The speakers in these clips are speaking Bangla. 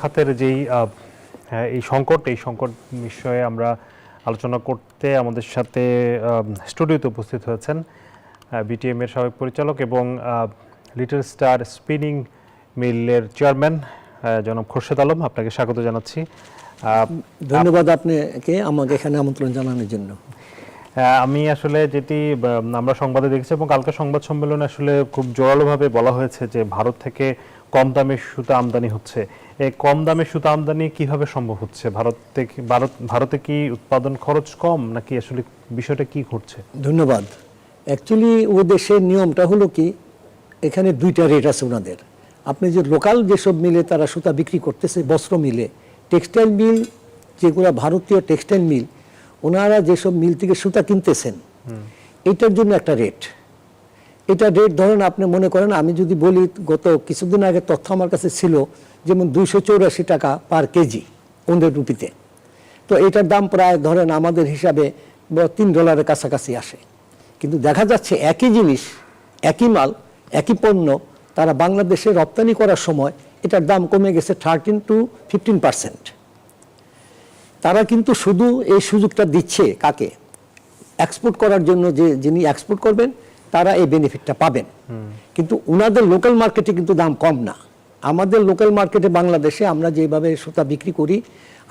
খাতের যেই এই সংকট বিষয়ে আমরা আলোচনা করতে আমাদের সাথে স্টুডিওতে উপস্থিত হয়েছেন বিটিএম এর সাবেক পরিচালক এবং লিটল স্টার স্পিনিং মিলের চেয়ারম্যান জনাব খোরশেদ আলম। আপনাকে স্বাগত জানাচ্ছি। ধন্যবাদ আপনাকে আমাকে এখানে আমন্ত্রণ জানানোর জন্য। আমি আসলে যেটি আমরা সংবাদে দেখেছি এবং কালকে সংবাদ সম্মেলনে আসলে খুব জোরালোভাবে বলা হয়েছে যে ভারত থেকে কম দামে সুতা আমদানি হচ্ছে। এই কম দামে সুতা আমদানি কিভাবে সম্ভব হচ্ছে? ভারতে কি উৎপাদন খরচ কম নাকি আসলে বিষয়টা কি ঘটছে? ধন্যবাদ। অ্যাকচুয়ালি ও দেশের নিয়মটা হলো কি, এখানে দুইটা রেট আছে ওনাদের। আপনি যে লোকাল যেসব মিলে তারা সুতা বিক্রি করতেছে, বস্ত্র মিলে, টেক্সটাইল মিল যেগুলো ভারতীয় টেক্সটাইল মিল, ওনারা যেসব মিল থেকে সুতা কিনতেছেন এটার জন্য একটা রেট। এটা রেট ধরেন আপনি মনে করেন, আমি যদি বলি গত কিছুদিন আগে তথ্য আমার কাছে ছিল, যেমন 284 টাকা পার কেজি ওদের রুপিতে। তো এটার দাম প্রায় ধরেন আমাদের হিসাবে $3 কাছাকাছি আসে। কিন্তু দেখা যাচ্ছে একই জিনিস, একই মাল, একই পণ্য তারা বাংলাদেশে রপ্তানি করার সময় এটার দাম কমে গেছে 13 to 15%। তারা কিন্তু শুধু এই সুযোগটা দিচ্ছে কাকে? এক্সপোর্ট করার জন্য, যে যিনি এক্সপোর্ট করবেন তারা এই বেনিফিটটা পাবেন। কিন্তু ওনাদের লোকাল মার্কেটে কিন্তু দাম কম না। আমাদের লোকাল মার্কেটে বাংলাদেশে আমরা যেভাবে সুতা বিক্রি করি,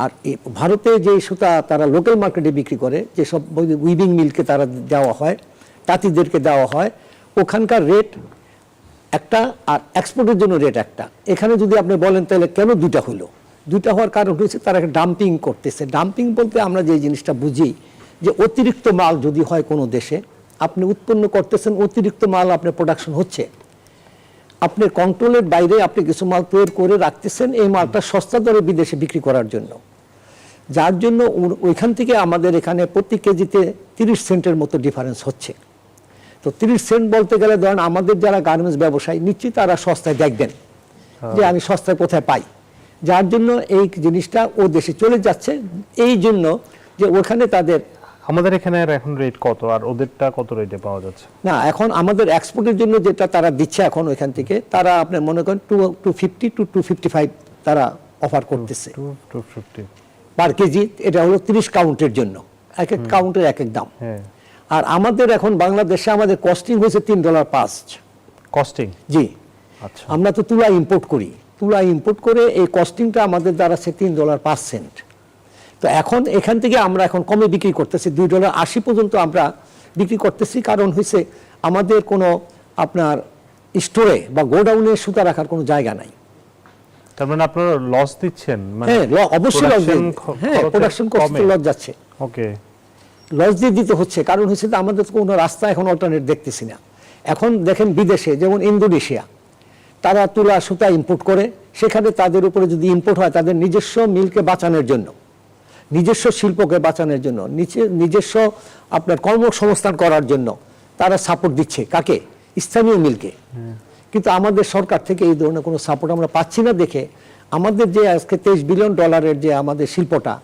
আর ভারতে যে সুতা তারা লোকাল মার্কেটে বিক্রি করে, যেসব উইভিং মিলকে তারা দেওয়া হয়, তাঁতিদেরকে দেওয়া হয়, ওখানকার রেট একটা আর এক্সপোর্টের জন্য রেট একটা। এখানে যদি আপনি বলেন তাহলে কেন দুইটা হলো? দুইটা হওয়ার কারণ হচ্ছে তারা ডাম্পিং করতেছে। ডাম্পিং বলতে আমরা যে জিনিসটা বুঝি যে অতিরিক্ত মাল যদি হয় কোনো দেশে, আপনি উৎপন্ন করতেছেন, অতিরিক্ত মাল আপনার প্রোডাকশন হচ্ছে, আপনার কন্ট্রোলের বাইরে আপনি কিছু মাল তৈরি করে রাখতেছেন এই মালটা সস্তা দরে বিদেশে বিক্রি করার জন্য, যার জন্য ওইখান থেকে আমাদের এখানে প্রতি কেজিতে 30 সেন্টের মতো ডিফারেন্স হচ্ছে। তো 30 সেন্ট বলতে গেলে ধরেন আমাদের যারা গার্মেন্টস ব্যবসায়ী নিশ্চয়ই তারা সস্তায় দেখবেন যে আমি সস্তায় কোথায় পাই, যার জন্য এই জিনিসটা ও দেশে চলে যাচ্ছে। এই জন্য যে ওখানে তাদের, আমাদের এখানে এখন রেট কত আর ওদেরটা কত রেটে পাওয়া যাচ্ছে? না, এখন আমাদের এক্সপোর্টের জন্য যেটা তারা দিচ্ছে এখন ওইখান থেকে তারা আপনি মনে করেন 250 to 255 তারা অফার করতেছে 250 পার কেজি। এটা হলো 30 কাউন্টের জন্য, এক এক কাউন্টের এক এক দাম। আর আমাদের এখন বাংলাদেশে আমাদের কস্টিং হয়েছে $3.5 কস্টিং। জি, আচ্ছা। আমরা তো তুলা ইম্পোর্ট করি, তুলা ইম্পোর্ট করে এই কস্টিংটা আমাদের দাঁড়াচ্ছে $3.5। তো এখন এখান থেকে আমরা এখন কমে বিক্রি করতেছি, $2.80 পর্যন্ত আমরা বিক্রি করতেছি। কারণ হয়েছে আমাদের কোনো আপনার স্টোরে বা গোডাউনে সুতা রাখার কোনো জায়গা নাই। তার মানে আপনারা লস দিচ্ছেন? হ্যাঁ, অবশ্যই লস। হ্যাঁ, প্রোডাকশন কস্ট লস যাচ্ছে। ওকে, লস দিয়ে দিতে হচ্ছে। কারণ হচ্ছে আমাদের কোনো রাস্তা এখন অল্টারনেট দেখতেছি না। এখন দেখেন বিদেশে যেমন ইন্দোনেশিয়া, তারা তুলা সুতা ইম্পোর্ট করে, সেখানে তাদের উপরে যদি ইম্পোর্ট হয় তাদের নিজস্ব মিলকে বাঁচানোর জন্য, নিজস্ব শিল্পকে বাঁচানোর জন্য, নিজস্ব আপনার কর্মসংস্থান করার জন্য তারা সাপোর্ট দিচ্ছে কাকে? স্থানীয় মিলকে। কিন্তু আমাদের সরকার থেকে এই ধরনের কোনো সাপোর্ট আমরা পাচ্ছি না দেখে আমাদের যে আজকে $23 বিলিয়ন যে আমাদের শিল্পটা,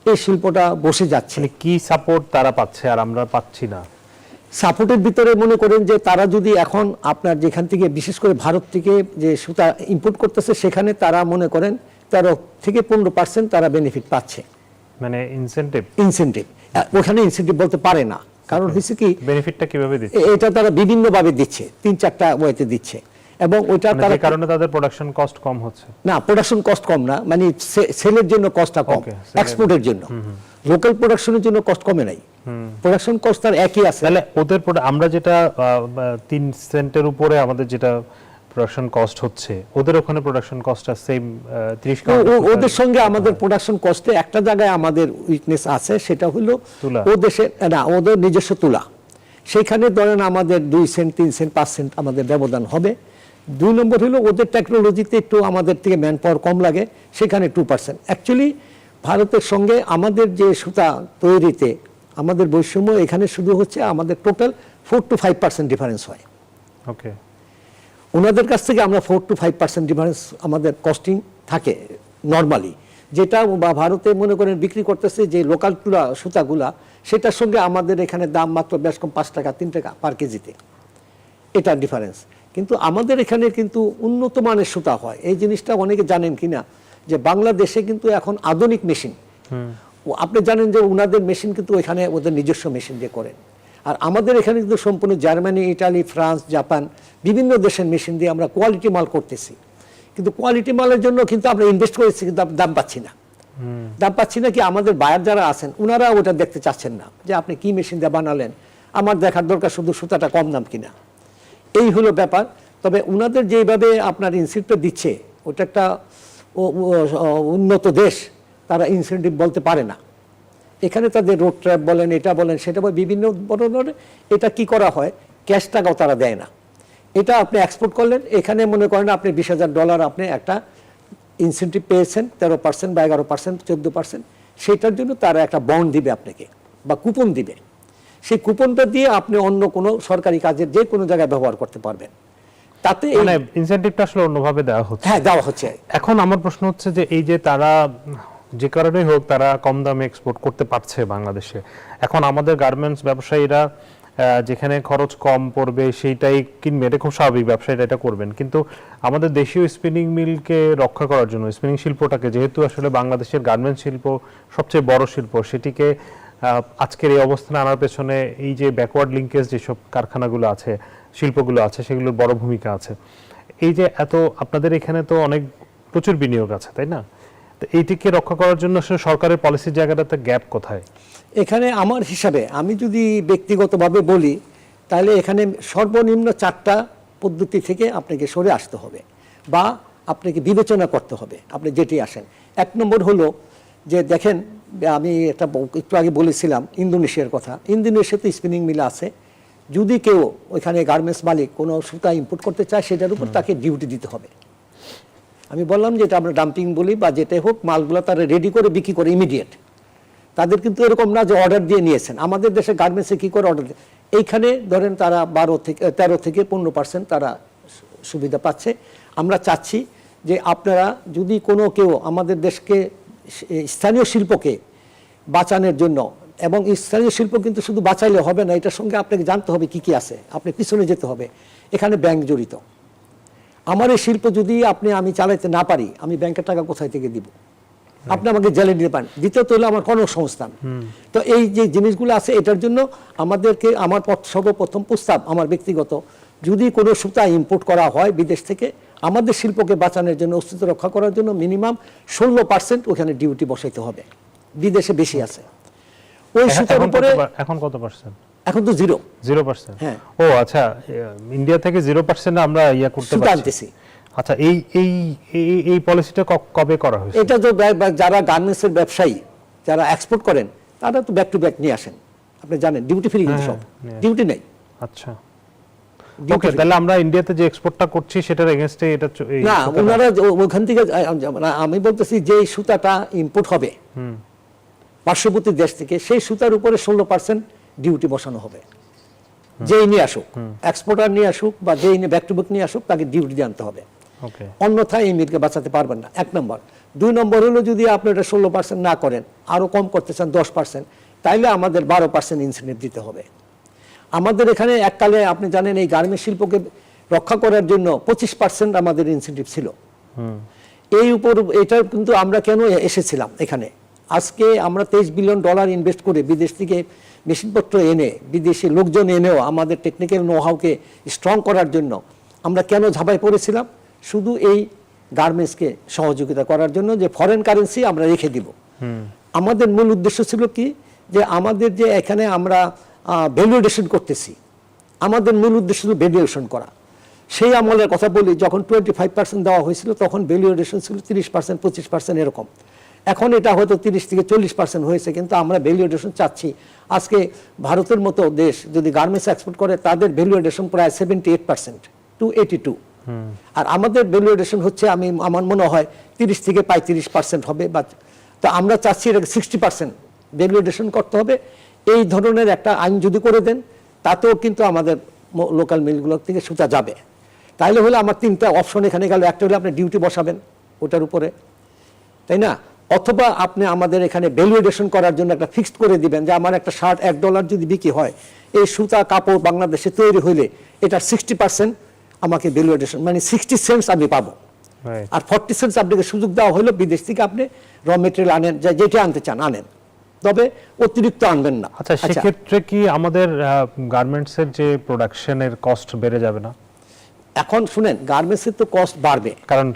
এই শিল্পটা বসে যাচ্ছে। কি সাপোর্ট তারা পাচ্ছে আর আমরা পাচ্ছি না? সাপোর্টের ভিতরে মনে করেন যে তারা যদি এখন আপনার যেখান থেকে বিশেষ করে ভারত থেকে যে সুতা ইম্পোর্ট করতেছে, সেখানে তারা মনে করেন 13 থেকে 15% তারা বেনিফিট পাচ্ছে। মানে ইনসেনটিভ ওখানে ইনসেনটিভ বলতে পারে না। কারণ হচ্ছে কি, বেনিফিটটা কিভাবে দিচ্ছে? এটা তারা বিভিন্ন ভাবে দিচ্ছে, 3-4টা ওয়েতে দিচ্ছে। এবং ওইটা তার কারণে তাদের প্রোডাকশন কস্ট কম হচ্ছে না, প্রোডাকশন কস্ট কম না, মানে সেলের জন্য কস্টটা কম, এক্সপোর্টের জন্য। লোকাল প্রোডাকশনের জন্য কস্ট কমে নাই, প্রোডাকশন কস্ট তার একই আছে। তাহলে ওদের আমরা যেটা 3 সেন্টের উপরে আমাদের যেটা প্রোডাকশন কস্ট হচ্ছে, ওদের ওখানে প্রোডাকশন কস্টটা সেম 30 ওদের সঙ্গে আমাদের প্রোডাকশন কস্টে একটা জায়গায় আমাদের উইকনেস আছে, সেটা হলো ও দেশে না, ওদের নিজস্ব তুলা। সেখানে ধরেন আমাদের 2 সেন্ট 3 সেন্ট 5 সেন্ট আমাদের ব্যবধান হবে। 2 নম্বর হলো ওদের টেকনোলজিতে একটু আমাদের থেকে ম্যান পাওয়ার কম লাগে, সেখানে 2%। অ্যাকচুয়ালি ভারতের সঙ্গে আমাদের যে সুতা তৈরিতে আমাদের বৈষম্য এখানে শুধু হচ্ছে আমাদের টোটাল 4 to 5% ডিফারেন্স হয়। ওকে, ওনাদের কাছ থেকে আমরা 4 to 5% ডিফারেন্স আমাদের কস্টিং থাকে নর্মালি, যেটা বা ভারতে মনে করেন বিক্রি করতেছে যে লোকাল তুলা সুতাগুলা, সেটার সঙ্গে আমাদের এখানে দাম মাত্র বেশ কম 5 টাকা 3 টাকা পার কেজিতে, এটা ডিফারেন্স। কিন্তু আমাদের এখানে কিন্তু উন্নত মানের সুতা হয়, এই জিনিসটা অনেকে জানেন কিনা যে বাংলাদেশে কিন্তু এখন আধুনিক মেশিন, আপনি জানেন যে ওনাদের মেশিন কিন্তু এখানে ওদের নিজস্ব মেশিন দিয়ে করেন, আর আমাদের এখানে কিন্তু সম্পূর্ণ জার্মানি, ইটালি, ফ্রান্স, জাপান বিভিন্ন দেশের মেশিন দিয়ে আমরা কোয়ালিটি মাল করতেছি। কিন্তু কোয়ালিটি মালের জন্য কিন্তু আমরা ইনভেস্ট করেছি, কিন্তু দাম পাচ্ছি না। দাম পাচ্ছি না কি, আমাদের বায়ার যারা আছেন ওনারা ওটা দেখতে চাচ্ছেন না যে আপনি কি মেশিন দিয়ে বানালেন, আমার দেখার দরকার শুধু সুতাটা কম দাম কিনা, এই হলো ব্যাপার। তবে ওনাদের যেভাবে আপনার ইনসেন্টিভ দিচ্ছে, ওটা একটা উন্নত দেশ, তারা ইনসেন্টিভ বলতে পারে না। এখানে তাদের রোড ট্র্যাপ বলেন, এটা বলেন, সেটা বলেন, বিভিন্ন ধরনের এটা কি করা হয়, ক্যাশ টাকাও তারা দেয় না। এটা আপনি এক্সপোর্ট করলেন, এখানে মনে করেন আপনি $20,000 আপনি একটা ইনসেন্টিভ পেয়েছেন 13% বা 11%, 14%, সেটার জন্য তারা একটা বন্ড দিবে আপনাকে বা কুপন দিবে। সেই কুপনটা দিয়ে আপনি অন্য কোনো সরকারি কাজের যে কোনো জায়গায় ব্যবহার করতে পারবেন। তাতে মানে ইনসেন্টিভটা আসলে অন্যভাবে দেওয়া হচ্ছে। হ্যাঁ, দেওয়া হচ্ছে। এখন আমার প্রশ্ন হচ্ছে যে এই যে তারা যে কারণেই হোক তারা কম দামে এক্সপোর্ট করতে পারছে বাংলাদেশে, এখন আমাদের গার্মেন্টস ব্যবসায়ীরা যেখানে খরচ কম পড়বে সেইটাই কিনবে, এটা খুব স্বাভাবিক, ব্যবসায়ীরা এটা করবেন। কিন্তু আমাদের দেশীয় স্পিনিং মিলকে রক্ষা করার জন্য, স্পিনিং শিল্পটাকে, যেহেতু আসলে বাংলাদেশের গার্মেন্টস শিল্প সবচেয়ে বড় শিল্প, সেটিকে আজকের এই অবস্থানে আনার পেছনে এই যে ব্যাকওয়ার্ড লিঙ্কেজ যেসব কারখানাগুলো আছে, শিল্পগুলো আছে, সেগুলোর বড় ভূমিকা আছে। এই যে এত আপনাদের এখানে তো অনেক প্রচুর বিনিয়োগ আছে, তাই না? তো এইটিকে রক্ষা করার জন্য আসলে সরকারের পলিসির জায়গাটাতে গ্যাপ কোথায়? এখানে আমার হিসাবে আমি যদি ব্যক্তিগতভাবে বলি, তাহলে এখানে সর্বনিম্ন 4টা পদ্ধতি থেকে আপনাকে সরে আসতে হবে বা আপনাকে বিবেচনা করতে হবে, আপনি যেটি আসেন। 1 নম্বর হলো যে দেখেন, আমি একটু আগে বলেছিলাম ইন্দোনেশিয়ার কথা। ইন্দোনেশিয়াতে স্পিনিং মিল আছে, যদি কেউ ওইখানে গার্মেন্টস মালিক কোনো সুতা ইম্পোর্ট করতে চায়, সেটার উপর তাকে ডিউটি দিতে হবে। আমি বললাম যে এটা আমরা ডাম্পিং বলি বা যেটাই হোক, মালগুলো তারা রেডি করে বিক্রি করে ইমিডিয়েট। তাদের কিন্তু এরকম না যে অর্ডার দিয়ে নিয়েছেন। আমাদের দেশে গার্মেন্টসে কী করে অর্ডার দেয়, এইখানে ধরেন তারা 13 থেকে 15% তারা সুবিধা পাচ্ছে। আমরা চাচ্ছি যে আপনারা যদি কোনো কেউ আমাদের দেশকে স্থানীয় শিল্পকে বাঁচানোর জন্য, এবং স্থানীয় শিল্প কিন্তু শুধু বাঁচাইলে হবে না, এটার সঙ্গে আপনাকে জানতে হবে কি কি আছে, আপনি পিছনে যেতে হবে। এখানে ব্যাংক জড়িত। আমার এই শিল্প যদি আমি চালাইতে না পারি, আমি ব্যাংকের টাকা কোথায় থেকে দিব? আপনি আমাকে জেলে দিতে পারেন। দ্বিতীয়ত হলো আমার কর্মসংস্থান। তো এই যে জিনিসগুলো আছে, এটার জন্য আমাদেরকে, আমার সর্বপ্রথম প্রস্তাব আমার ব্যক্তিগত, যদি কোনো সুতা ইম্পোর্ট করা হয় বিদেশ থেকে, আমাদের শিল্পকে বাঁচানোর জন্য, অস্তিত্ব রক্ষা করার জন্য মিনিমাম 16% ওখানে ডিউটি বসাইতে হবে। বিদেশে বেশি আছে ওই সুতার উপরে। এখন কত পার্সেন্ট? এখন তো 0%। হ্যাঁ। ও আচ্ছা, ইন্ডিয়া থেকে 0% আমরা করতে পারছি। আচ্ছা, এই পলিসিটা কবে করা হয়েছে? এটা তো যারা গার্মেন্টসের ব্যবসায়ী, যারা এক্সপোর্ট করেন, তারা তো ব্যাক টু ব্যাক নিয়ে আসেন। আপনি জানেন ডিউটি ফ্রি, কিন্তু সব ডিউটি নেই। আচ্ছা, ওকে, তাহলে আমরা ইন্ডিয়াতে যে এক্সপোর্টটা করছি সেটার এগেইনস্টে এটা না, ওনারা ওখান থেকে, আমি বলতেছি যে সুতাটা ইম্পোর্ট হবে পার্শ্ববর্তী দেশ থেকে, সেই সুতার উপরে 16% ডিউটি বসানো হবে। যেই নিয়ে আসুক, এক্সপোর্টার নিয়ে আসুক বা যেই নিয়ে ব্যাক টু ব্যাক নিয়ে আসুক, তাকে ডিউটি জানতে হবে। অন্যথায় এই মিলকে বাঁচাতে পারবেন না, 1 নম্বর। 2 নম্বর হলো, যদি আপনি এটা 16% না করেন, আরো কম করতে চান 10%, তাইলে আমাদের 12% ইনসেন্টিভ দিতে হবে। আমাদের এখানে এককালে আপনি জানেন এই গার্মেন্টস শিল্পকে রক্ষা করার জন্য 25% আমাদের ইনসেন্টিভ ছিল। এটা কিন্তু আমরা কেন এসেছিলাম এখানে, আজকে আমরা $23 বিলিয়ন ইনভেস্ট করে বিদেশ থেকে মেশিনপত্র এনে, বিদেশি লোকজন এনেও আমাদের টেকনিক্যাল নো-হাউকে স্ট্রং করার জন্য আমরা কেন ঝাঁপাই পড়েছিলাম? শুধু এই গার্মেন্টসকে সহযোগিতা করার জন্য, যে ফরেন কারেন্সি আমরা রেখে দিব। আমাদের মূল উদ্দেশ্য ছিল কি, যে আমাদের যে এখানে আমরা ভ্যালুয়েশন করতেছি, আমাদের মূল উদ্দেশ্য ছিল ভ্যালুয়েশন করা। সেই আমলের কথা বলি, যখন 25% দেওয়া হয়েছিল, তখন ভ্যালুয়েশন ছিল 30%, 25% এরকম। এখন এটা হয়তো 30 থেকে 40% হয়েছে, কিন্তু আমরা ভ্যালুয়েশন চাচ্ছি। আজকে ভারতের মতো দেশ যদি গার্মেন্টস এক্সপোর্ট করে, তাদের ভ্যালুয়েশন প্রায় 78% to 82, আর আমাদের ভ্যালুয়েশন হচ্ছে, আমার মনে হয় 30 থেকে 35% হবে। বা তো আমরা চাচ্ছি এটাকে 60% ভ্যালুয়েশন করতে হবে। এই ধরনের একটা আইন যদি করে দেন, তাতেও কিন্তু আমাদের লোকাল মিলগুলোর থেকে সুতা যাবে। তাইলে হলে আমার 3টা অপশন এখানে গেল। একটা হলে আপনি ডিউটি বসাবেন ওটার উপরে, তাই না? অথবা আপনি আমাদের এখানে ভ্যালুয়েশন করার জন্য একটা ফিক্সড করে দিবেন, যে আমার একটা শার্ট $1 যদি বিক্রি হয়, এই সুতা কাপড় বাংলাদেশে তৈরি হইলে এটা 60% আমাকে ভ্যালুয়েশন, মানে 60 সেন্টস আমি পাবো। Right. আর 40 সেন্টস আপনাকে সুযোগ দেওয়া হলো বিদেশ থেকে আপনি র মেটেরিয়াল আনেন, যেটা আনতে চান আনেন, তবে অতিরিক্ত আনবেন না। আচ্ছা, সেক্ষেত্রে কি আমাদের গার্মেন্টসের যে প্রোডাকশনের কস্ট বেড়ে যাবে না? এখন শুনেন, গার্মেন্টসের তো কস্ট বাড়বে, কারণ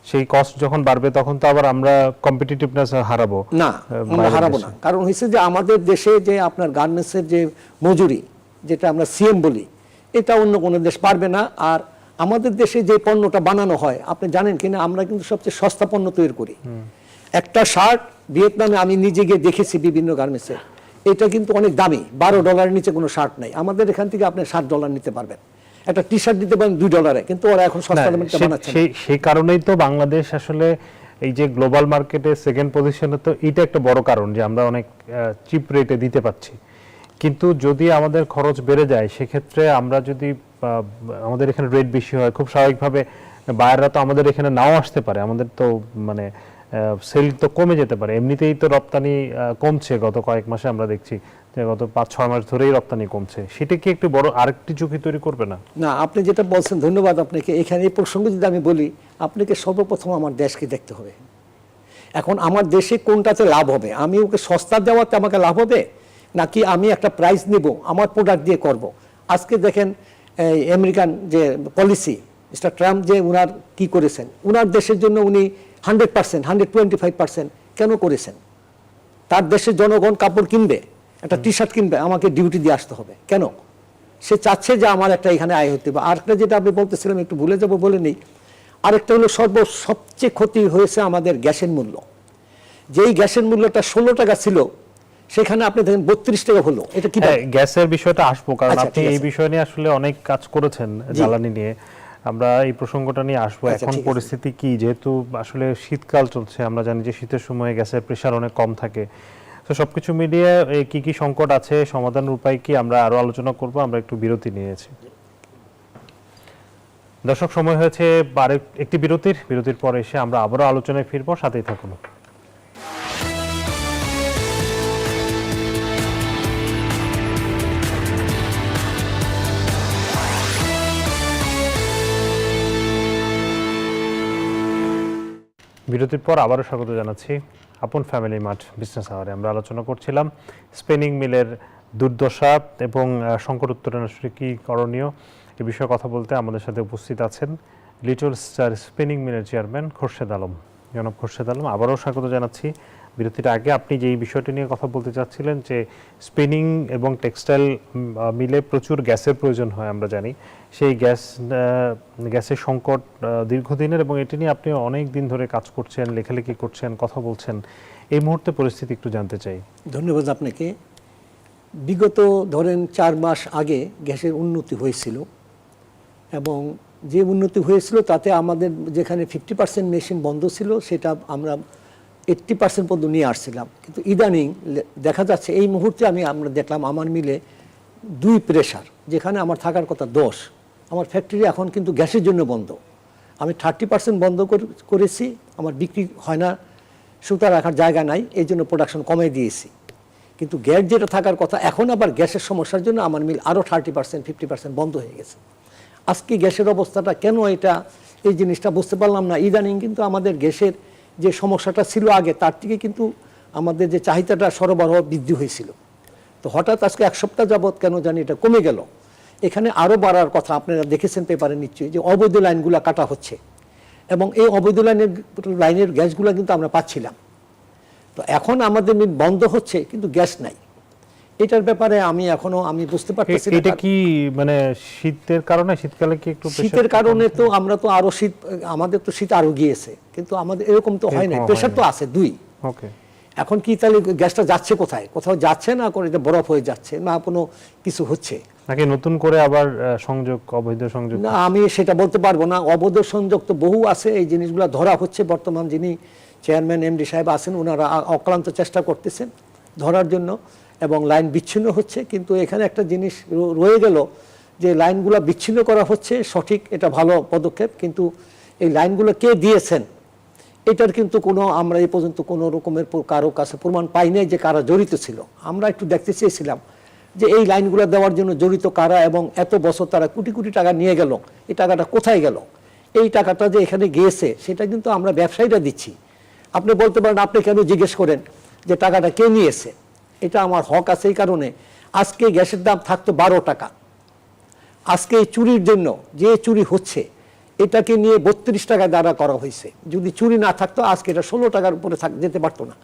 সেই কস্ট যখন বাড়বে তখন তো আবার আমরা কম্পিটিটিভনেস হারাবো। না আমরা হারাবো না, কারণ হচ্ছে যে আমাদের দেশে যে আপনার গার্মেন্টসের যে মজুরি, যেটা আমরা সিএম বলি, এটা অন্য কোনো দেশ পারবে না। আর আমাদের দেশে যে পণ্যটা বানানো হয়, আপনি জানেন কিনা, আমরা কিন্তু সবচেয়ে সস্তা পণ্য তৈরি করি। একটা শার্ট ভিয়েতনামে আমি নিজে গিয়ে দেখেছি বিভিন্ন গার্মেন্টসে, এটা কিন্তু অনেক দামি, $12 নিচে কোনো শার্ট নাই। আমাদের এখান থেকে আপনি $7 নিতে পারবেন, একটা টি শার্ট দিতে পারেন $2, কিন্তু ওরা এখন সস্তা দামে বানাচ্ছে না। সেই কারণেই তো বাংলাদেশ আসলে এই যে গ্লোবাল মার্কেটে সেকেন্ড পজিশনে, তো এটা একটা বড় কারণ যে আমরা অনেক চিপ রেটে দিতে পাচ্ছি। কিন্তু যদি আমাদের খরচ বেড়ে যায়, সেক্ষেত্রে আমরা যদি আমাদের এখানে রেট বেশি হয়, খুব স্বাভাবিকভাবে বায়াররা তো আমাদের এখানে নাও আসতে পারে, আমাদের তো মানে সেল তো কমে যেতে পারে। এমনিতেই তো রপ্তানি কমছে, গত কয়েক মাসে আমরা দেখছি যে গত 5-6 মাস ধরেই রপ্তানি কমছে। সেটা কি একটু বড় আরেকটি ঝুঁকি তৈরি করবে না? না, আপনি যেটা বলছেন, ধন্যবাদ আপনাকে। এখানে এই প্রসঙ্গে যদি আমি বলি, আপনাকে সর্বপ্রথম আমার দেশকে দেখতে হবে। এখন আমার দেশে কোনটাতে লাভ হবে, আমি ওকে সস্তা দেওয়াতে আমাকে লাভ হবে, নাকি আমি একটা প্রাইস নিব আমার প্রোডাক্ট দিয়ে করব। আজকে দেখেন এই আমেরিকান যে পলিসি, মিস্টার ট্রাম্প যে উনার কি করেছেন, উনার দেশের জন্য উনি 100%, 125% কেন করেছেন? তার দেশের জনগণ কাপড় কিনবে, একটা টি শার্ট কিনবে, আমাকে ডিউটি দিয়ে আসতে হবে কেন? সে চাচ্ছে যে আমার একটা এখানে আয় হতে হবে। আরেকটা যেটা আপনি বলতেছিলাম, একটু ভুলে যাবো বলে নেই, আরেকটা হলো সবচেয়ে ক্ষতি হয়েছে আমাদের গ্যাসের মূল্য। যেই গ্যাসের মূল্যটা 16 টাকা ছিল, সেখানে আপনি দেখেন 32 টাকা হলো। এটা কি গ্যাসের বিষয়টা আসবো, কারণ আচ্ছা, আপনি ঠিক আছে। এই বিষয় নিয়ে আসলে অনেক কাজ করেছেন জ্বালানি নিয়ে। আমরা এই প্রসঙ্গটা নিয়ে আসবো। আচ্ছা, এখন ঠিক আছে। পরিস্থিতি কি, যেহেতু আসলে শীতকাল চলছে, আমরা জানি যে শীতের সময় গ্যাসের প্রেসার অনেক কম থাকে। তো সবকিছু মিলিয়ে কি কি সংকট আছে, সমাধানের উপায় কি, আমরা আরো আলোচনা করব। আমরা একটু বিরতি নিয়েছি। দর্শক, সময় হয়েছে একটি বিরতির পর এসে আমরা আবারও আলোচনায় ফিরবো, সাথেই থাকুন। বিরতির পর আবারও স্বাগত জানাচ্ছি আপন ফ্যামিলি মার্ট বিজনেস আওয়ারে। আমরা আলোচনা করছিলাম স্পিনিং মিলের দুর্দশা এবং সংকট উত্তরণ আসলে কি করণীয়, এ বিষয়ে কথা বলতে আমাদের সাথে উপস্থিত আছেন লিটল স্টার স্পিনিং মিলের চেয়ারম্যান খোরশেদ আলম। জনাব খোরশেদ আলম, আবারও স্বাগত জানাচ্ছি। বিরতির আগে আপনি যেই বিষয়টি নিয়ে কথা বলতে চাচ্ছিলেন, যে স্পিনিং এবং টেক্সটাইল মিলে প্রচুর গ্যাসের প্রয়োজন হয়, আমরা জানি। সেই গ্যাসের সংকট দীর্ঘদিনের, এবং এটি নিয়ে আপনি অনেক দিন ধরে কাজ করছেন, লেখালেখি করছেন, কথা বলছেন। এই মুহূর্তে পরিস্থিতি একটু জানতে চাই। ধন্যবাদ আপনাকে। বিগত ধরেন 4 মাস আগে গ্যাসের উন্নতি হয়েছিল, এবং যে উন্নতি হয়েছিল তাতে আমাদের যেখানে 50% মেশিন বন্ধ ছিল, সেটা আমরা 80% পর্যন্ত নিয়ে আসছিলাম। কিন্তু ইদানিং দেখা যাচ্ছে, এই মুহূর্তে আমরা দেখলাম আমার মিলে 2 প্রেসার, যেখানে আমার থাকার কথা 10, আমার ফ্যাক্টরি এখন কিন্তু গ্যাসের জন্য বন্ধ। আমি 30% বন্ধ করেছি, আমার বিক্রি হয় না, সুতা রাখার জায়গা নাই, এই জন্য প্রোডাকশন কমিয়ে দিয়েছি। কিন্তু গ্যাস যেটা থাকার কথা, এখন আবার গ্যাসের সমস্যার জন্য আমার মিল আরও 30%, 50% বন্ধ হয়ে গেছে। আজকে গ্যাসের অবস্থাটা কেন, এই জিনিসটা বুঝতে পারলাম না। ইদানিং কিন্তু আমাদের গ্যাসের যে সমস্যাটা ছিল আগে, তার থেকে কিন্তু আমাদের যে চাহিদাটা সরবরাহ বৃদ্ধি হয়েছিল, তো হঠাৎ আজকে 1 সপ্তাহ যাবৎ কেন জানি এটা কমে গেল। এখানে আরও বাড়ার কথা, আপনারা দেখেছেন পেপারে নিশ্চয়ই, যে অবৈধ লাইনগুলো কাটা হচ্ছে, এবং এই অবৈধ লাইনের গ্যাসগুলো কিন্তু আমরা পাচ্ছিলাম। তো এখন আমাদের মিল বন্ধ হচ্ছে, কিন্তু গ্যাস নাই। এটার ব্যাপারে আমি বুঝতে পারতেছি না। এটা কি মানে শীতের কারণে, শীতকালে কি একটু শীতের কারণে? তো আমরা তো আরো শীত, আমাদের তো শীত আরো গিয়েছে, কিন্তু আমাদের এরকম তো হয় না। প্রেশার তো আছে 2। ওকে, এখন কি তাহলে গ্যাসটা যাচ্ছে কোথায়? কোথাও যাচ্ছে না, করে এটা বরফ হয়ে যাচ্ছে না, কোনো কিছু হচ্ছে নাকি নতুন করে আবার সংযোগ, অবৈধ সংযোগ? না, আমি সেটা বলতে পারবো না। অবৈধ সংযোগ তো বহু আছে, এই জিনিসগুলো ধরা হচ্ছে। বর্তমান যিনি চেয়ারম্যান এমডি সাহেব আছেন, ওনারা অক্লান্ত চেষ্টা করতেছেন ধরার জন্য, এবং লাইন বিচ্ছিন্ন হচ্ছে। কিন্তু এখানে একটা জিনিস রয়ে গেল, যে লাইনগুলো বিচ্ছিন্ন করা হচ্ছে সঠিক, এটা ভালো পদক্ষেপ, কিন্তু এই লাইনগুলো কে দিয়েছেন এটার কিন্তু আমরা এই পর্যন্ত কোনো রকমের কারো কাছে প্রমাণ পাই নাই যে কারা জড়িত ছিল। আমরা একটু দেখতে চেয়েছিলাম যে এই লাইনগুলো দেওয়ার জন্য জড়িত কারা, এবং এত বছর তারা কোটি কোটি টাকা নিয়ে গেল, এই টাকাটা কোথায় গেল, এই টাকাটা যে এখানে গিয়েছে সেটা কিন্তু আমরা ব্যবসায়ীরা দিচ্ছি। আপনি বলতে পারেন আপনি কেন জিজ্ঞেস করেন যে টাকাটা কে নিয়েছে, এটা আমার হক আছে। এই কারণে আজকে গ্যাসের দাম থাকতো 12 টাকা, আজকে এই চুরির জন্য যে চুরি হচ্ছে এটাকে নিয়ে 32 টাকা দ্বারা করা হয়েছে। যদি চুরি না থাকতো আজকে এটা 16 টাকার উপরে যেতে পারতো না।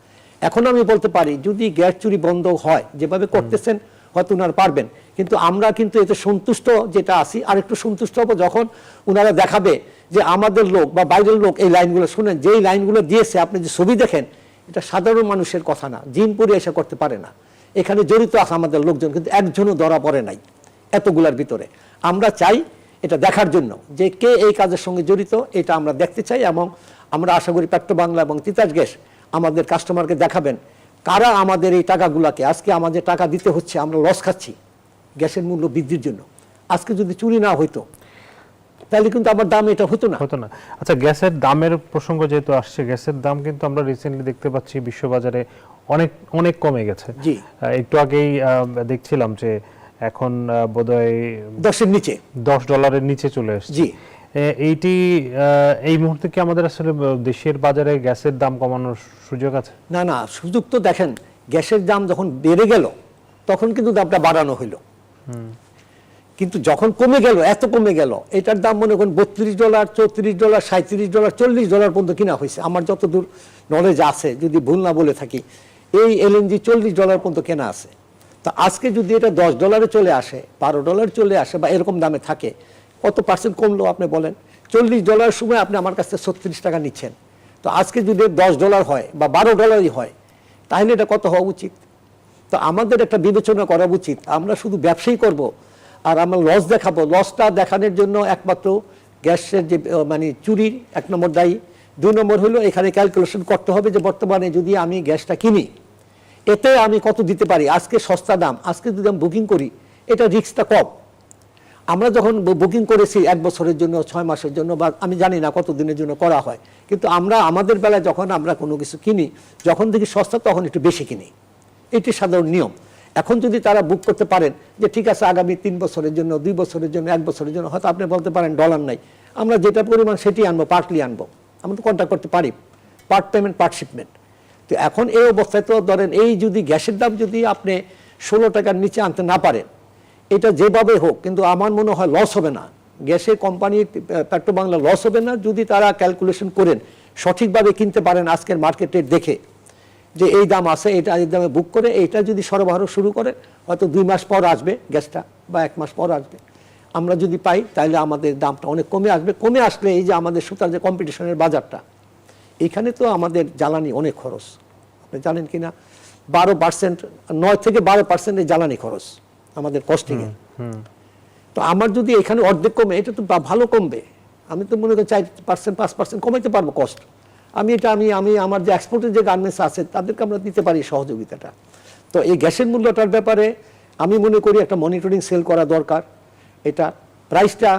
এখন আমি বলতে পারি যদি গ্যাস চুরি বন্ধ হয় যেভাবে করতেছেন হয়তো উনারা পারবেন, কিন্তু আমরা কিন্তু এতে সন্তুষ্ট যেটা আছি, আর একটু সন্তুষ্ট হবো যখন উনারা দেখাবে যে আমাদের লোক বা বাইরের লোক এই লাইনগুলো শুনেন, যেই লাইনগুলো দিয়েছে আপনি যে ছবি দেখেন এটা সাধারণ মানুষের কথা না, জিনপুরে এসে করতে পারে না। এখানে জড়িত আছে আমাদের লোকজন, কিন্তু একজনও ধরা পড়ে নাই এতগুলার ভিতরে। আমরা চাই এটা দেখার জন্য যে কে এই কাজের সঙ্গে জড়িত, এটা আমরা দেখতে চাই। এবং আমরা আশা করি পেট্রোবাংলা এবং তিতাস গ্যাস আমাদের কাস্টমারকে দেখাবেন কারা আমাদের এই টাকাগুলাকে, আজকে আমাদের টাকা দিতে হচ্ছে, আমরা লস খাচ্ছি গ্যাসের মূল্য বৃদ্ধির জন্য। আজকে যদি চুরি না হইতো তাহলে কিন্তু আমার দাম এটা হতো না। আচ্ছা, গ্যাসের দামের প্রসঙ্গ যেহেতু আসছে, গ্যাসের দাম কিন্তু আমরা রিসেন্টলি দেখতে পাচ্ছি বিশ্ববাজারে অনেক অনেক কমে গেছে। জি, একটু আগেই দেখছিলাম যে এখন বোধহয় 10-এর নিচে, $10 নিচে চলে এসেছে। জি, এইটি এই মুহূর্তে কি আমাদের আসলে দেশের বাজারে গ্যাসের দাম কমানোর সুযোগ আছে? না না, সুযোগ তো দেখেন, গ্যাসের দাম যখন বেড়ে গেল তখন কিন্তু দামটা বাড়ানো হইল, কিন্তু যখন কমে গেল, এত কমে গেল, এটার দাম মনে করেন $32, $34, $37, $40 পর্যন্ত কিনা হয়েছে আমার যতদূর নলেজ আছে, যদি ভুল না বলে থাকি। এই এলএনজি $40 পর্যন্ত কেনা আছে। তা আজকে যদি এটা $10 চলে আসে, $12 চলে আসে বা এরকম দামে থাকে, কত পার্সেন্ট কমলো আপনি বলেন? $40 সময় আপনি আমার কাছে 36 টাকা নিচ্ছেন, তো আজকে যদি $10 হয় বা $12 হয় তাহলে এটা কত হওয়া উচিত? তো আমাদের একটা বিবেচনা করা উচিত। আমরা শুধু ব্যবসায়ী করব আর আমরা লস দেখাবো, লসটা দেখানোর জন্য একমাত্র গ্যাসের যে মানে চুরির 1 নম্বর দায়ী। 2 নম্বর হলো এখানে ক্যালকুলেশন করতে হবে যে বর্তমানে যদি আমি গ্যাসটা কিনি এতে আমি কত দিতে পারি। আজকে সস্তা দাম, আজকে যদি আমি বুকিং করি এটা রিস্কটা কম। আমরা যখন বুকিং করেছি 1 বছরের জন্য, 6 মাসের জন্য, বা আমি জানি না কত দিনের জন্য করা হয়, কিন্তু আমরা আমাদের বেলায় যখন আমরা কোনো কিছু কিনি, যখন দেখি সস্তা তখন একটু বেশি কিনি, এটি সাধারণ নিয়ম। এখন যদি তারা বুক করতে পারেন যে ঠিক আছে আগামী 3 বছরের জন্য, 2 বছরের জন্য, 1 বছরের জন্য, হয়তো আপনি বলতে পারেন ডলার নাই, আমরা যেটা পরিমাণ সেটি আনবো, পার্টলি আনবো, আমরা তো কন্ট্যাক্ট করতে পারি, পার্ট পেমেন্ট পার্ট শিপমেন্ট। তো এখন এই অবস্থায় তো ধরেন এই যদি গ্যাসের দাম যদি আপনি 16 টাকার নিচে আনতে না পারেন, এটা যেভাবে হোক, কিন্তু আমার মনে হয় লস হবে না গ্যাসের কোম্পানির, পেট্রোবাংলা লস হবে না যদি তারা ক্যালকুলেশন করেন, সঠিকভাবে কিনতে পারেন আজকের মার্কেট রেট দেখে যে এই দাম আছে, এটা এই দামে বুক করে এইটা যদি সরবরাহ শুরু করে, হয়তো 2 মাস পর আসবে গ্যাসটা বা 1 মাস পর আসবে, আমরা যদি পাই তাহলে আমাদের দামটা অনেক কমে আসবে। কমে আসলে এই যে আমাদের সুতার যে কম্পিটিশনের বাজারটা, এখানে তো আমাদের জ্বালানি অনেক খরচ, আপনি জানেন কিনা, 12%, 9 থেকে 12% এই জ্বালানি খরচ আমাদের কস্টিংয়ে। তো আমার যদি এখানে অর্ধেক কমে, এটা তো ভালো কমবে। আমি তো মনে করি 4%, 5% কমাইতে পারবো কস্ট। আমি এটা আমি আমার যে এক্সপোর্টের যে গার্মেন্টস আছে তাদেরকে আমরা দিতে পারি সহযোগিতাটা। তো এই গ্যাসের মূল্যটার ব্যাপারে আমি মনে করি একটা মনিটরিং সেল করা দরকার। এটা প্রাইসটা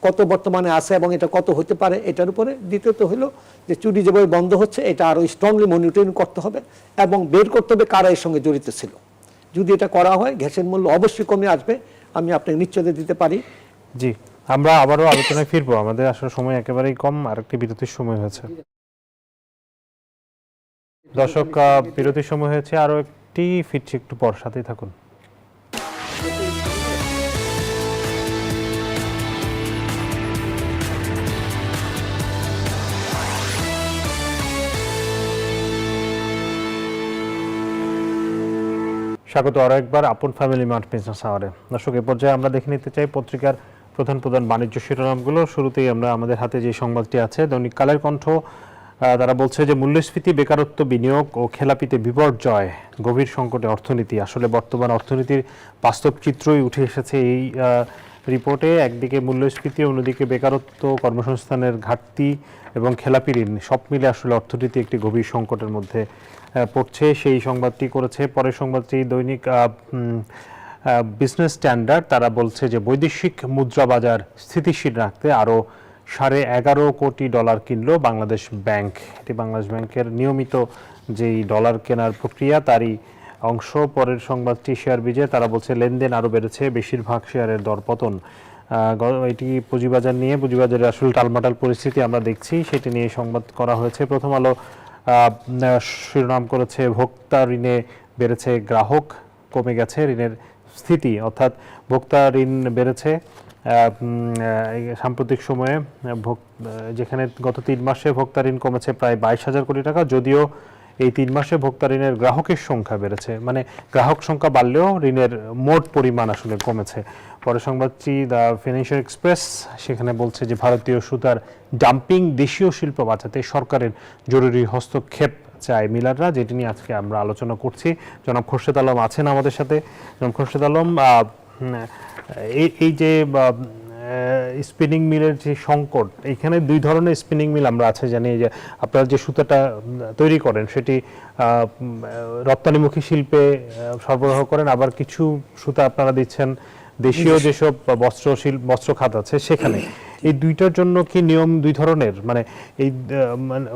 কত বর্তমানে আছে এবং এটা কত হতে পারে এটার উপরে। দ্বিতীয়ত হলো যে চুরি যেভাবে বন্ধ হচ্ছে এটা আরও স্ট্রংলি মনিটরিং করতে হবে এবং বের করতে হবে কারা এর সঙ্গে জড়িত ছিল। যদি এটা করা হয় গ্যাসের মূল্য অবশ্যই কমে আসবে, আমি আপনাকে নিশ্চয়তা দিতে পারি। জি, আমরা আবারও আলোচনায় ফিরবো, আমাদের আসলে সময় একেবারেই কম, আর একটি বিরতির সময় হয়েছে। দর্শক, বিরতির সময় হয়েছে, আরো একটি ফিরছি একটু পর, সাথেই থাকুন। স্বাগত আরো একবার আপন ফ্যামিলি মার্ট বিজনেস আওয়ারে। দর্শক, এ পর্যায়ে আমরা দেখে নিতে চাই পত্রিকার প্রধান প্রধান বাণিজ্য শিরোনামগুলো। শুরুতেই আমরা আমাদের হাতে যে সংবাদটি আছে, দৈনিক কালের কণ্ঠ, তারা বলছে যে মূল্যস্ফীতি, বেকারত্ব, বিনিয়োগ ও খেলাপিতে বিপর্যয়, গভীর সংকটে অর্থনীতি। আসলে বর্তমান অর্থনীতির বাস্তব চিত্রই উঠে এসেছে এই রিপোর্টে। একদিকে মূল্যস্ফীতি, অন্যদিকে বেকারত্ব, কর্মসংস্থানের ঘাটতি এবং খেলাপি ঋণ, সব মিলে আসলে অর্থনীতি একটি গভীর সংকটের মধ্যে পড়ছে। সেই সংবাদটি করেছে। পরের সংবাদটি দৈনিক বিজনেস স্ট্যান্ডার্ড, তারা বলছে যে বৈদেশিক মুদ্রা বাজার স্থিতিশীল রাখতে আরও $11.5 কোটি কিনল বাংলাদেশ ব্যাংক। এটি বাংলাদেশ ব্যাংকের নিয়মিত যেই ডলার কেনার প্রক্রিয়া তারই অংশ। পরের সংবাদটি শেয়ার বিজে, তারা বলছে লেনদেন আরও বেড়েছে, বেশিরভাগ শেয়ারের দরপতন। এটি পুঁজিবাজার নিয়ে, পুঁজিবাজারের আসলে টালমাটাল পরিস্থিতি আমরা দেখছি, সেটি নিয়ে সংবাদ করা হয়েছে। প্রথম আলো শিরোনাম করেছে ভোক্তা ঋণে বেড়েছে গ্রাহক, কমে গেছে ঋণের স্থিতি, অর্থাৎ ভোক্তা ঋণ বেড়েছে সাম্প্রতিক সময়ে, যেখানে গত 3 মাসে ভোক্তা ঋণ কমেছে প্রায় 22,000 কোটি টাকা, যদিও এই 3 মাসে ভোক্তা ঋণের গ্রাহকের সংখ্যা বেড়েছে, মানে গ্রাহক সংখ্যা বাড়লেও ঋণের মোট পরিমাণ আসলে কমেছে। পরে সংবাদটি দ্য ফিনান্সিয়াল এক্সপ্রেস, সেখানে বলছে যে ভারতীয় সুতার ডাম্পিং, দেশীয় শিল্প বাঁচাতে সরকারের জরুরি হস্তক্ষেপ চায় মিলাররা, যেটি নিয়ে আজকে আমরা আলোচনা করছি। জনাব খোরশেদ আলম আছেন আমাদের সাথে। জনাব খোরশেদ আলম, এই যে স্পিনিং মিলের যে সংকট, এখানে 2 ধরনের স্পিনিং মিল আমরা আছে জানি, যে আপনারা যে সুতাটা তৈরি করেন সেটি রপ্তানিমুখী শিল্পে সরবরাহ করেন, আবার কিছু সুতা আপনারা দিচ্ছেন দেশীয় যেসব বস্ত্র খাত আছে সেখানে। এই দুইটার জন্য কি নিয়ম 2 ধরনের, মানে এই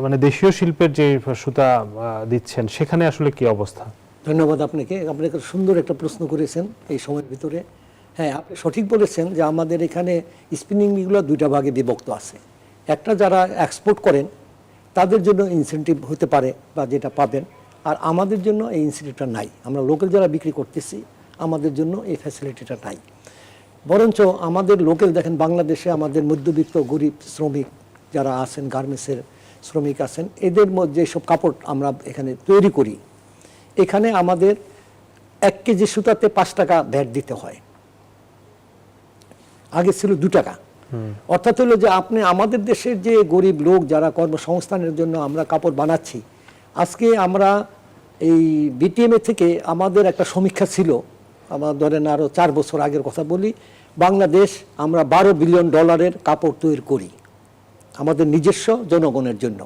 মানে দেশীয় শিল্পের যে সুতা দিচ্ছেন সেখানে আসলে কি অবস্থা? ধন্যবাদ আপনাকে, আপনি একটা সুন্দর একটা প্রশ্ন করেছেন এই সময়ের ভিতরে। হ্যাঁ, আপনি সঠিক বলেছেন যে আমাদের এখানে স্পিনিং মিলগুলো 2টা ভাগে বিভক্ত আছে। একটা যারা এক্সপোর্ট করেন তাদের জন্য ইনসেনটিভ হতে পারে বা যেটা পাবেন, আর আমাদের জন্য এই ইনসেনটিভটা নাই। আমরা লোকাল যারা বিক্রি করতেছি আমাদের জন্য এই ফ্যাসিলিটিটা নাই। বরঞ্চ আমাদের লোকাল দেখেন, বাংলাদেশে আমাদের মধ্যবিত্ত গরিব শ্রমিক যারা আছেন, গার্মেন্টসের শ্রমিক আছেন, এদের মধ্যে সব কাপড় আমরা এখানে তৈরি করি। এখানে আমাদের 1 কেজি সুতাতে 5 টাকা ভ্যাট দিতে হয়, আগে ছিল 2 টাকা। অর্থাৎ হলো যে আপনি আমাদের দেশের যে গরিব লোক যারা কর্মসংস্থানের জন্য আমরা কাপড় বানাচ্ছি, আজকে আমরা এই বিটিএমএ থেকে আমাদের একটা সমীক্ষা ছিল, আমার ধরেন আরও 4 বছর আগের কথা বলি, বাংলাদেশ আমরা $12 বিলিয়ন কাপড় তৈরি করি আমাদের নিজস্ব জনগণের জন্য।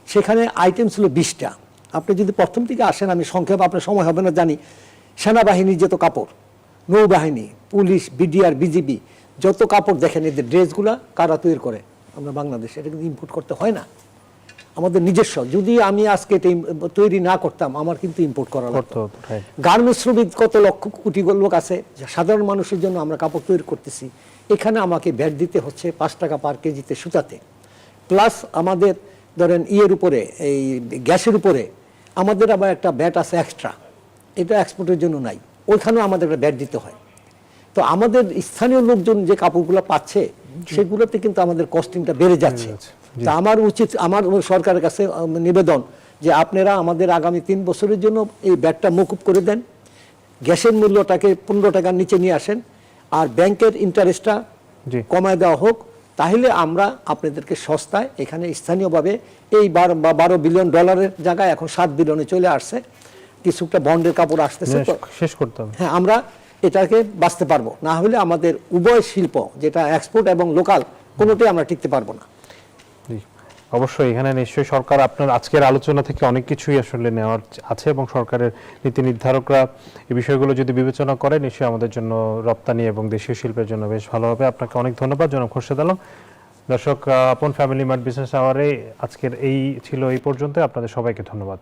সেখানে আইটেম ছিল 20টা। আপনি যদি প্রথম থেকে আসেন, আমি সংক্ষেপ, আপনার সময় হবে না জানি, সেনাবাহিনীর যত কাপড়, নৌবাহিনী, পুলিশ, বিডিআর, বিজিবি, যত কাপড় দেখেন এদের ড্রেসগুলা কারা তৈরি করে? আমরা বাংলাদেশে। এটা কিন্তু ইম্পোর্ট করতে হয় না, আমাদের নিজস্ব। যদি আমি আজকে এটা তৈরি না করতাম, আমার কিন্তু ইম্পোর্ট করা লাগতো। গার্মেন্টস শ্রমিক কত লক্ষ কোটি লোক আছে, সাধারণ মানুষের জন্য আমরা কাপড় তৈরি করতেছি। এখানে আমাকে ভ্যাট দিতে হচ্ছে 5 টাকা পার কেজিতে সুতাতে, প্লাস আমাদের ধরেন ইয়ের উপরে, এই গ্যাসের উপরে আমাদের আবার একটা ভ্যাট আছে এক্সট্রা, এটা এক্সপোর্টের জন্য নাই, ওইখানেও আমাদের একটা ভ্যাট দিতে হয়। তো আমাদের স্থানীয় লোকজন যে কাপড়গুলো পাচ্ছে সেগুলোতে কিন্তু আমাদের কস্টিংটা বেড়ে যাচ্ছে। তা আমার উচিত, আমার সরকারের কাছে নিবেদন যে আপনারা আমাদের আগামী 3 বছরের জন্য এই ভ্যাটটা মকুব করে দেন, গ্যাসের মূল্যটাকে 15 টাকার নিচে নিয়ে আসেন, আর ব্যাংকের ইন্টারেস্টটা কমায় দেওয়া হোক। তাহলে আমরা আপনাদেরকে সস্তায় এখানে স্থানীয়ভাবে এই 12 বিলিয়ন ডলারের জায়গায় এখন 7 বিলিয়নে চলে আসছে, কিছুটা বন্ডের কাপড় আসতেছে, শেষ করতে হবে। হ্যাঁ, আমরা এটাকে বাঁচতে পারবো। না হলে আমাদের উভয় শিল্প, যেটা এক্সপোর্ট এবং লোকাল, কোনোটাই আমরা টিকতে পারবো না। অবশ্যই এখানে নিশ্চয়ই সরকার আপনার আজকের আলোচনা থেকে অনেক কিছুই আসলে নেওয়ার আছে, এবং সরকারের নীতি নির্ধারকরা এই বিষয়গুলো যদি বিবেচনা করে নিশ্চয়ই আমাদের জন্য, রপ্তানি এবং দেশীয় শিল্পের জন্য বেশ ভালো হবে। আপনাকে অনেক ধন্যবাদ জনাব খোরশেদ আলম। দর্শক, আপন ফ্যামিলি মার্ট বিজনেস আওয়ারে আজকের এই ছিল এই পর্যন্ত। আপনাদের সবাইকে ধন্যবাদ।